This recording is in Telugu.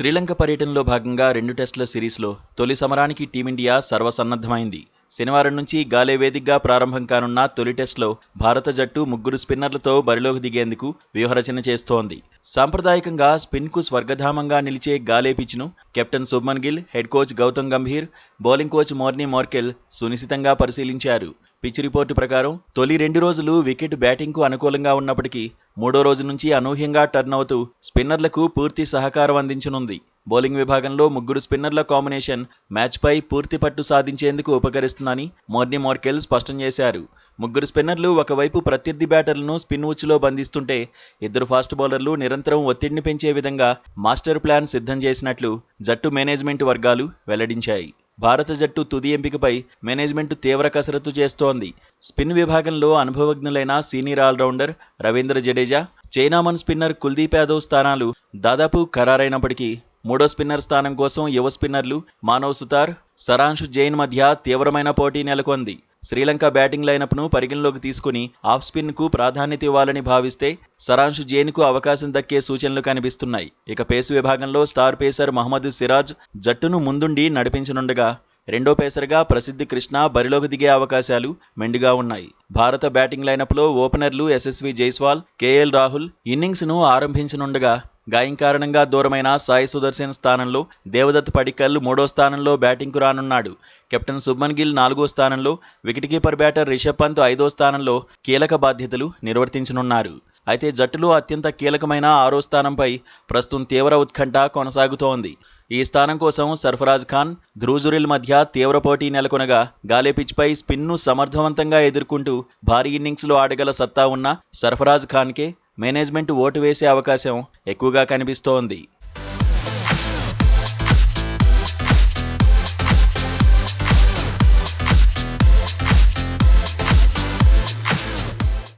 శ్రీలంక పర్యటనలో భాగంగా 2 టెస్టుల సిరీస్లో తొలి సమరానికి టీమిండియా సర్వసన్నద్ధమైంది. శనివారం నుంచి గాలే వేదికగా ప్రారంభం కానున్న తొలి టెస్టులో భారత జట్టు 3 స్పిన్నర్లతో బరిలోకి దిగేందుకు వ్యూహరచన చేస్తోంది. సాంప్రదాయకంగా స్పిన్కు స్వర్గధామంగా నిలిచే గాలే పిచ్ను captain Shubman Gill, head coach Gautam Gambhir, bowling coach Morne Morkel సునిశితంగా పరిశీలించారు. పిచ్ రిపోర్టు ప్రకారం తొలి 2 రోజులు వికెట్ బ్యాటింగ్కు అనుకూలంగా ఉన్నప్పటికీ మూడో రోజు నుంచి అనూహ్యంగా టర్న్ అవుతూ స్పిన్నర్లకు పూర్తి సహకారం అందించనుంది. బౌలింగ్ విభాగంలో 3 స్పిన్నర్ల కాంబినేషన్ మ్యాచ్పై పూర్తి పట్టు సాధించేందుకు ఉపకరిస్తుందని మోర్నీ మోర్కెల్ స్పష్టం చేశారు. 3 స్పిన్నర్లు ఒకవైపు ప్రత్యర్థి బ్యాటర్లను స్పిన్ ఉచ్చులో బంధిస్తుంటే 2 ఫాస్ట్ బౌలర్లు నిరంతరం ఒత్తిడిని పెంచే విధంగా మాస్టర్ ప్లాన్ సిద్ధం చేసినట్లు జట్టు మేనేజ్మెంట్ వర్గాలు వెల్లడించాయి. భారత జట్టు తుది ఎంపికపై మేనేజ్మెంట్ తీవ్ర కసరత్తు చేస్తోంది. స్పిన్ విభాగంలో అనుభవజ్ఞులైన senior allrounder Ravindra Jadeja, Chinaman spinner Kuldeep Yadav స్థానాలు దాదాపు ఖరారైనప్పటికీ మూడో స్పిన్నర్ స్థానం కోసం యువ స్పిన్నర్లు మానవ్ సుతార్, సరాంశు జైన్ మధ్య తీవ్రమైన పోటీ నెలకొంది. శ్రీలంక బ్యాటింగ్ లైనప్ను పరిగణలోకి తీసుకుని ఆఫ్ స్పిన్కు ప్రాధాన్యత ఇవ్వాలని భావిస్తే సరాంశు జైన్కు అవకాశం దక్కే సూచనలు కనిపిస్తున్నాయి. ఇక పేసు విభాగంలో స్టార్ పేసర్ మహమ్మద్ సిరాజ్ జట్టును ముందుండి నడిపించనుండగా రెండో పేసర్గా ప్రసిద్ధి కృష్ణ బరిలోకి దిగే అవకాశాలు మెండుగా ఉన్నాయి. భారత బ్యాటింగ్ లైనప్లో ఓపెనర్లు యశస్వి జైస్వాల్, కేఎల్ రాహుల్ ఇన్నింగ్స్ను ఆరంభించనుండగా గాయం కారణంగా దూరమైన సాయి సుదర్శన్ స్థానంలో దేవదత్ పడిక్కల్ మూడో స్థానంలో బ్యాటింగ్కు రానున్నాడు. కెప్టెన్ శుభ్మన్ గిల్ 4వ స్థానంలో, wicket keeper batter Rishabh Pant 5వ స్థానంలో కీలక బాధ్యతలు నిర్వర్తించనున్నారు. అయితే జట్టులో అత్యంత కీలకమైన 6వ స్థానంపై ప్రస్తుతం తీవ్ర ఉత్కంఠ కొనసాగుతోంది. ఈ స్థానం కోసం సర్ఫరాజ్ ఖాన్, ధ్రువ్ జురెల్ మధ్య తీవ్ర పోటీ నెలకొనగా గాలే పిచ్పై స్పిన్ను సమర్థవంతంగా ఎదుర్కొంటూ భారీ ఇన్నింగ్స్లో ఆడగల సత్తా ఉన్న సర్ఫరాజ్ ఖాన్కే మేనేజ్మెంట్ ఓటు వేసే అవకాశం ఎక్కువగా కనిపిస్తోంది.